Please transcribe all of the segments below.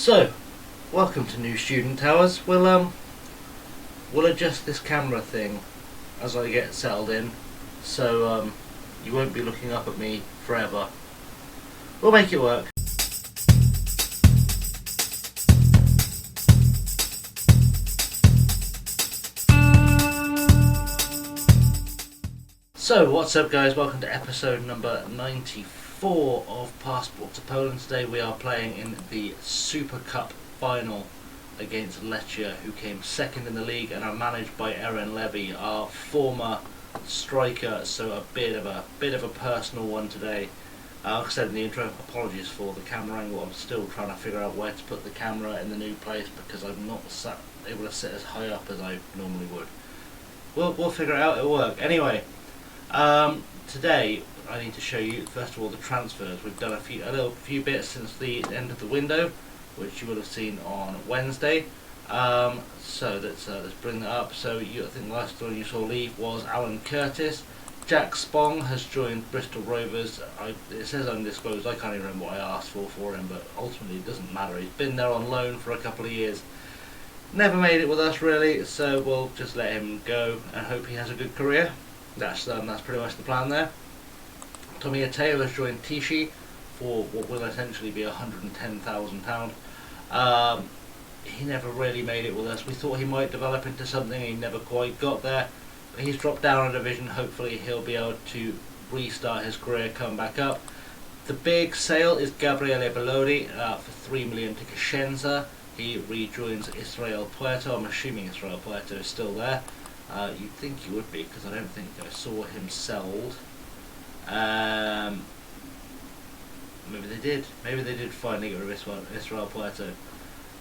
So, welcome to New Student Towers. We'll adjust this camera thing as I get settled in, so you won't be looking up at me forever. We'll make it work. So, what's up guys? Welcome to episode number 94 of Passport to Poland. Today we are playing in the Super Cup final against Lechia, who came second in the league and are managed by ChasingLamely, our former striker, so a bit of a personal one today. Like I said in the intro, apologies for the camera angle. I'm still trying to figure out where to put the camera in the new place because I'm not able to sit as high up as I normally would. We'll figure it out, it'll work. Anyway, today I need to show you first of all the transfers. We've done a few bits since the end of the window, which you will have seen on Wednesday. So let's bring that up. So I think the last one you saw leave was Alan Curtis. Jack Spong has joined Bristol Rovers. It says undisclosed. I can't even remember what I asked for him, but ultimately it doesn't matter. He's been there on loan for a couple of years. Never made it with us really, so we'll just let him go and hope he has a good career. That's pretty much the plan there. Tommy Ateo has joined Tichy for what will essentially be £110,000. He never really made it with us. We thought he might develop into something, he never quite got there. But he's dropped down a division. Hopefully he'll be able to restart his career, come back up. The big sale is Gabriele Belodi for 3 million to Cosenza. He rejoins Israel Puerto. I'm assuming Israel Puerto is still there. You'd think he would be, because I don't think I saw him sold. Maybe they did. Maybe they did finally get rid of Israel Puerto.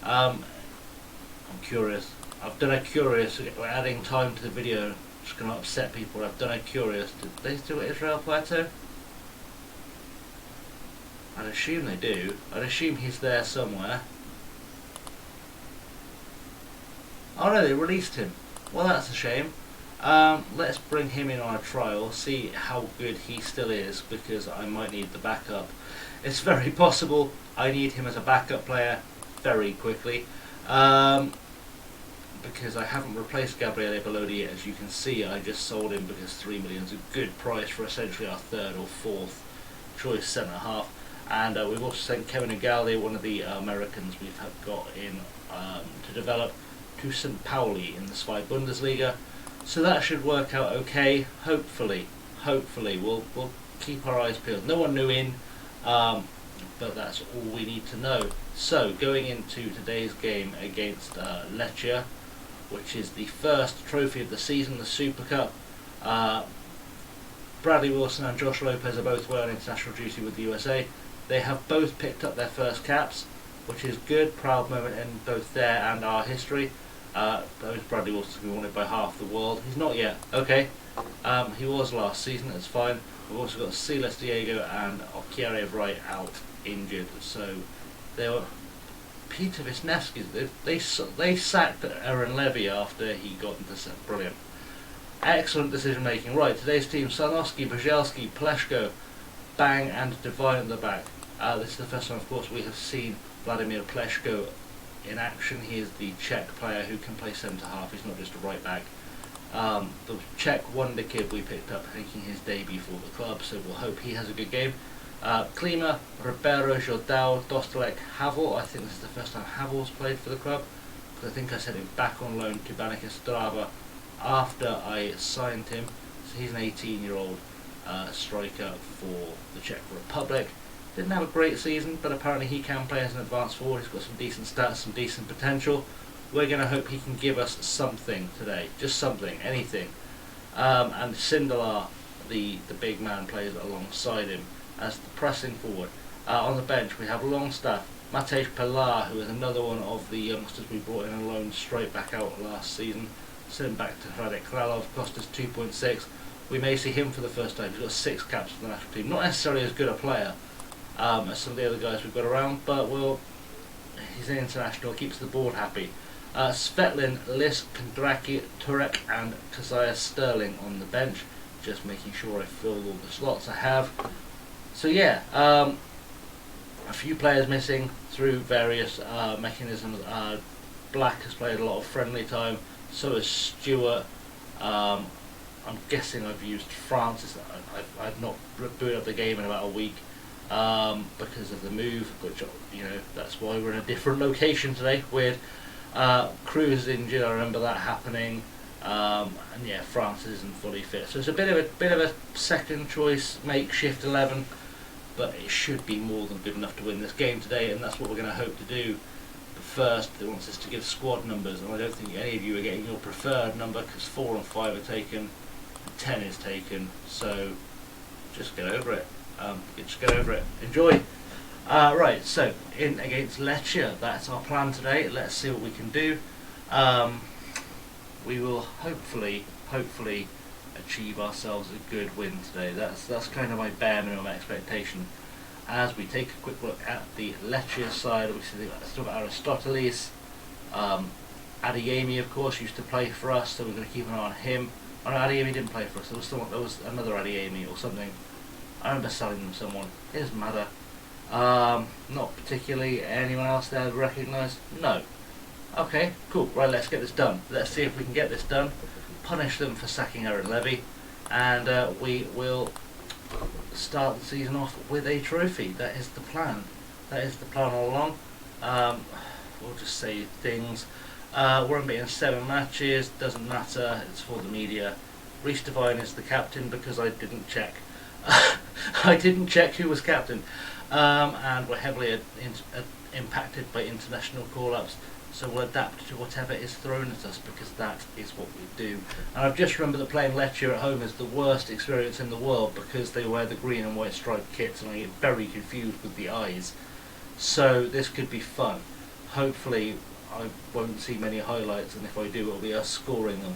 I'm curious. I've done a curious. We're adding time to the video. Just going to upset people. I've done a curious. Did they still get Israel Puerto? I'd assume they do. I'd assume he's there somewhere. Oh no, they released him. Well, that's a shame. Let's bring him in on a trial, see how good he still is, because I might need the backup. It's very possible I need him as a backup player very quickly, because I haven't replaced Gabriele Belodi yet. As you can see, I just sold him because 3 million is a good price for essentially our third or fourth choice centre half. And we've also sent Kevin Ugalde, one of the Americans we've got in to develop, to St. Pauli in the Zweite Bundesliga, so that should work out okay. Hopefully, we'll keep our eyes peeled. No one knew in, but that's all we need to know. So going into today's game against Lechia, which is the first trophy of the season, the Super Cup. Bradley Wilson and Josh Lopez are both away on international duty with the USA. They have both picked up their first caps, which is good. Proud moment in both their and our history. Those Bradley Wilson to be wanted by half the world. He's not yet. Okay. He was last season. That's fine. We've also got Silas Diego and Okiere Wright out injured. So they were Peter Wisniewski. They sacked ChasingLamely after he got into set. Brilliant. Excellent decision making. Right. Today's team: Sarnowski, Brzezowski, Pleshko, Bang, and Devine at the back. This is the first time, of course, we have seen Vladimir Pleshko in action. He is the Czech player who can play centre half. He's not just a right back. The Czech wonder kid we picked up, making his debut for the club, so we'll hope he has a good game. Klima, Ribeiro, Jordao, Dostalek, Havel. I think this is the first time Havel's played for the club, because I think I sent him back on loan to Baník Ostrava after I signed him. So he's an 18-year-old striker for the Czech Republic. Didn't have a great season, but apparently he can play as an advanced forward. He's got some decent stats, some decent potential. We're going to hope he can give us something today. Just something, anything. And Sindelar, the big man, plays alongside him as the pressing forward. On the bench we have Longstaff, Matej Pilar, who is another one of the youngsters we brought in on loan straight back out last season. Sent him back to Radek Kralov, cost us 2.6. We may see him for the first time. He's got 6 caps for the national team. Not necessarily as good a player as some of the other guys we've got around, but he's an international, keeps the board happy. Svetlin, Lisk, Kondraki, Turek and Kazaya Sterling on the bench, just making sure I filled all the slots I have. So yeah, a few players missing, through various mechanisms. Black has played a lot of friendly time, so has Stewart. I'm guessing I've used Francis. I've not booted up the game in about a week because of the move, which, you know, that's why we're in a different location today. Weird. Cruz is injured, I remember that happening. And yeah, Francis isn't fully fit, so it's a bit of a second choice makeshift 11, but it should be more than good enough to win this game today, and that's what we're going to hope to do. But first, they want us to give squad numbers, and I don't think any of you are getting your preferred number because 4 and 5 are taken, 10 is taken, so just get over it. Just get over it. Enjoy. Right, so in against Lechia, that's our plan today. Let's see what we can do. We will hopefully achieve ourselves a good win today. That's kind of my bare minimum expectation. As we take a quick look at the Lechia side, we still got Aristoteles. Adeyemi, of course, used to play for us, so we're going to keep an eye on him. Oh no, Adeyemi didn't play for us. There was another Adeyemi or something. I remember selling them someone. It doesn't matter. Not particularly. Anyone else there recognised? No. Okay, cool. Right, let's get this done. Let's see if we can get this done. Punish them for sacking Aaron Levy, and we will start the season off with a trophy. That is the plan. That is the plan all along. We'll just say things. We're unbeaten 7 matches. Doesn't matter. It's for the media. Reece Devine is the captain because I didn't check. I didn't check who was captain, and we're heavily impacted by international call-ups. So we'll adapt to whatever is thrown at us because that is what we do. And I've just remembered that playing Lechia at home is the worst experience in the world because they wear the green and white striped kits and I get very confused with the eyes. So this could be fun. Hopefully I won't see many highlights, and if I do, it'll be us scoring them.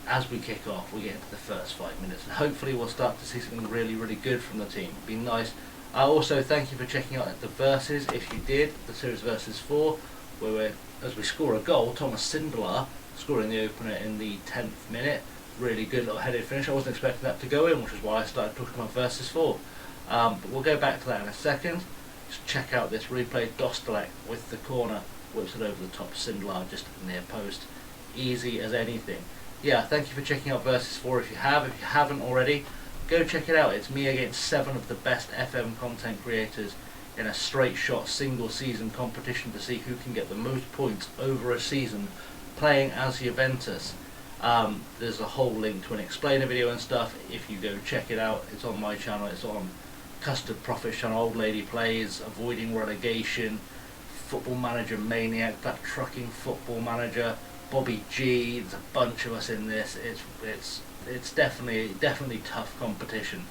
As we kick off, we get into the first 5 minutes, and hopefully we'll start to see something really, really good from the team. It'd be nice. Also, thank you for checking out the verses. If you did, the series versus 4, where as we score a goal, Thomas Sindelar scoring the opener in the 10th minute. Really good little headed finish. I wasn't expecting that to go in, which is why I started talking about versus 4. But we'll go back to that in a second. Just check out this replay. Dostalek with the corner, whips it over the top. Sindelar just at the near post. Easy as anything. Yeah, thank you for checking out versus 4 if you have. If you haven't already, go check it out. It's me against 7 of the best FM content creators in a straight shot single season competition to see who can get the most points over a season playing as Juventus. There's a whole link to an explainer video and stuff. If you go check it out, it's on my channel, it's on Custard Profits channel. Old Lady Plays, Avoiding Relegation, Football Manager Maniac, that trucking Football Manager, Bobby G. There's a bunch of us in this. It's definitely tough competition.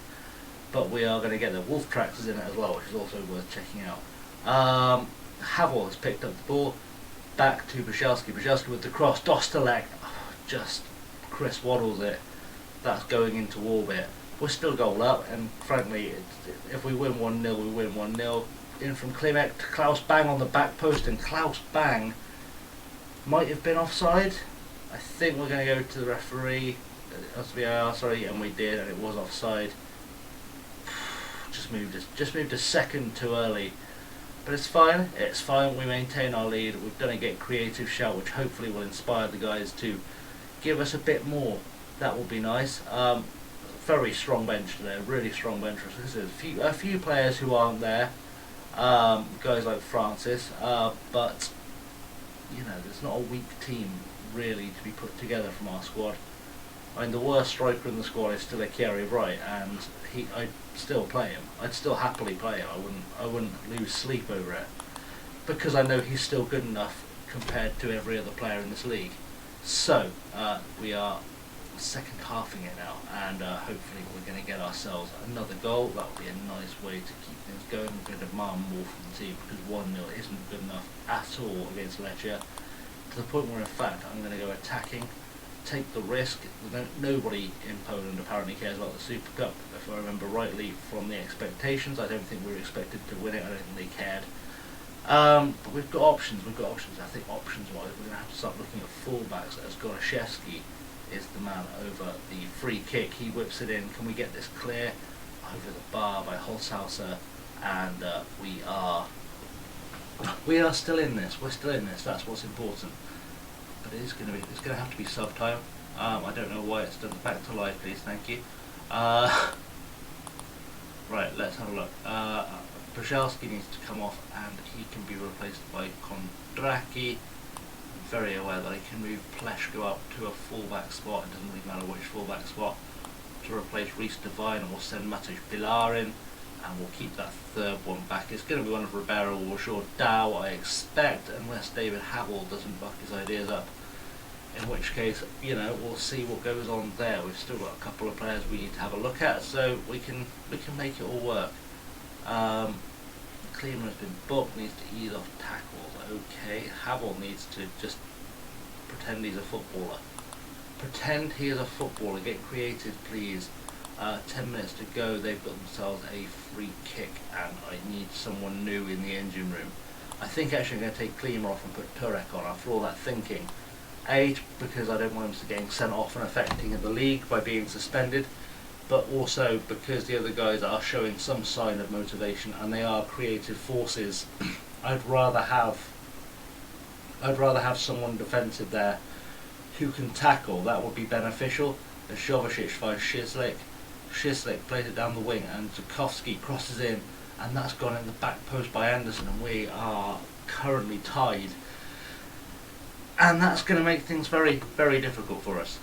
But we are going to get the Wolf Tracks in it as well, which is also worth checking out. Havel has picked up the ball, back to Brzezowski. Brzezowski with the cross, Dostalek, just Chris waddles it. That's going into orbit. We're still goal up, and frankly, if we win 1-0, we win 1-0. In from Klimek to Klaus Bang on the back post, and Klaus Bang might have been offside. I think we're going to go to the referee, and we did, and it was offside. Just moved a second too early, but it's fine. It's fine. We maintain our lead. We've done a get creative shout, which hopefully will inspire the guys to give us a bit more. That will be nice. Very strong bench today. Really strong bench. There's a few players who aren't there. Guys like Francis, but you know, there's not a weak team really to be put together from our squad. I mean, the worst striker in the squad is still Lechia Gdansk, and I'd still play him. I'd still happily play him. I wouldn't lose sleep over it because I know he's still good enough compared to every other player in this league. So we are second halving it now, and hopefully we're going to get ourselves another goal. That would be a nice way to keep things going. We're going to demand more from the team because 1-0 isn't good enough at all against Lechia. To the point where, in fact, I'm going to go attacking. Take the risk. Nobody in Poland apparently cares about the Super Cup. If I remember rightly from the expectations, I don't think we were expected to win it. I don't think they cared. But we've got options. I think options-wise, we're going to have to start looking at fullbacks. As Goraszewski is the man over the free kick. He whips it in. Can we get this clear? Over the bar by Holzhauser, and we are We are still in this. We're still in this. That's what's important. But it's going to have to be sub time. I don't know why it's done. Back to live, please. Thank you. Right, let's have a look. Brzezinski needs to come off, and he can be replaced by Kondraki. I'm very aware that I can move Pleshko up to a fullback spot. It doesn't really matter which fullback spot, to replace Reece Devine, and we'll send Matos Pilar in, and we'll keep that third one back. It's going to be one of Ribeiro or Shaw Dow, I expect, unless David Havel doesn't buck his ideas up. In which case, you know, we'll see what goes on there. We've still got a couple of players we need to have a look at, so we can make it all work. Kleeman has been booked, needs to ease off tackles. Okay, Havel needs to just pretend he's a footballer. Pretend he is a footballer. Get creative, please. 10 minutes to go. They've got themselves a free kick, and I need someone new in the engine room. I think actually I'm going to take Kleeman off and put Turek on after all that thinking. A, because I don't want him getting sent off and affecting the league by being suspended, but also because the other guys are showing some sign of motivation and they are creative forces. I'd rather have someone defensive there who can tackle. That would be beneficial. As Jovicic finds Shizlik plays it down the wing, and Zukovsky crosses in, and that's gone in the back post by Anderson, and we are currently tied. And that's going to make things very, very difficult for us.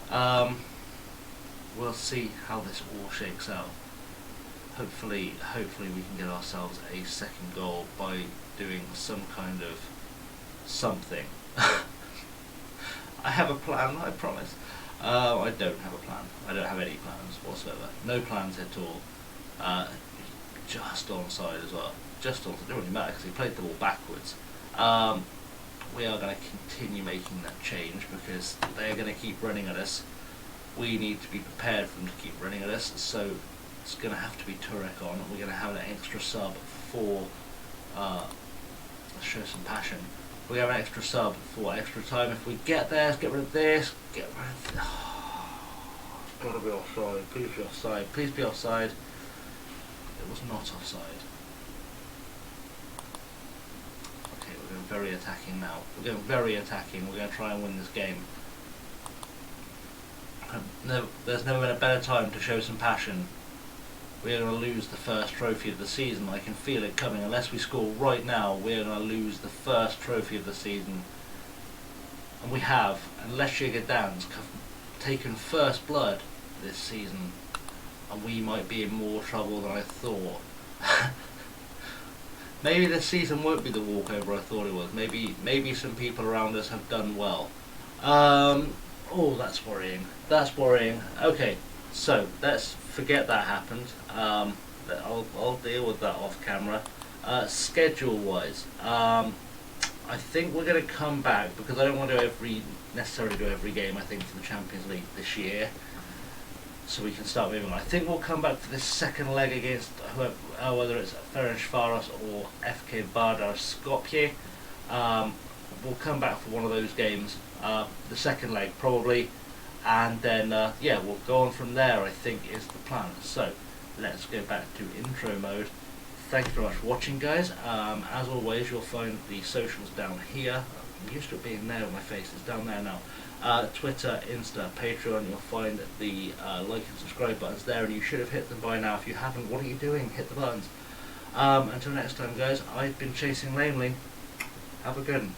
We'll see how this all shakes out. Hopefully we can get ourselves a second goal by doing some kind of something. I have a plan, I promise. I don't have a plan. I don't have any plans whatsoever. No plans at all. Just onside as well. Just onside. It doesn't really matter because he played the ball backwards. We are going to continue making that change because they're going to keep running at us. We need to be prepared for them to keep running at us, so it's going to have to be Turek on. We're going to have an extra sub for, let's show some passion. We have an extra sub for extra time. If we get there, let's get rid of this, get rid of this. Oh, it's got to be offside, please be offside, please be offside. It was not offside. We're going very attacking now. We're going very attacking. We're going to try and win this game. There's never been a better time to show some passion. We're going to lose the first trophy of the season. I can feel it coming. Unless we score right now, we're going to lose the first trophy of the season. And we have. And Lechia Gdansk have taken first blood this season. And we might be in more trouble than I thought. Maybe this season won't be the walkover I thought it was. Maybe some people around us have done well. Oh, that's worrying. That's worrying. Okay, so let's forget that happened. I'll deal with that off camera. Schedule-wise, I think we're going to come back because I don't want to necessarily do every game. I think for the Champions League this year. So we can start moving on. I think we'll come back for this second leg against whoever, whether it's Ferencváros or FK Vardar Skopje. We'll come back for one of those games, the second leg probably, and then yeah, we'll go on from there, I think is the plan. So let's go back to intro mode. Thank you very much for watching, guys. As always, you'll find the socials down here. I'm used to it being there with my face, it's down there now. Twitter, Insta, Patreon, you'll find the like and subscribe buttons there, and you should have hit them by now. If you haven't, what are you doing? Hit the buttons. Until next time, guys, I've been ChasingLamely. Have a good one.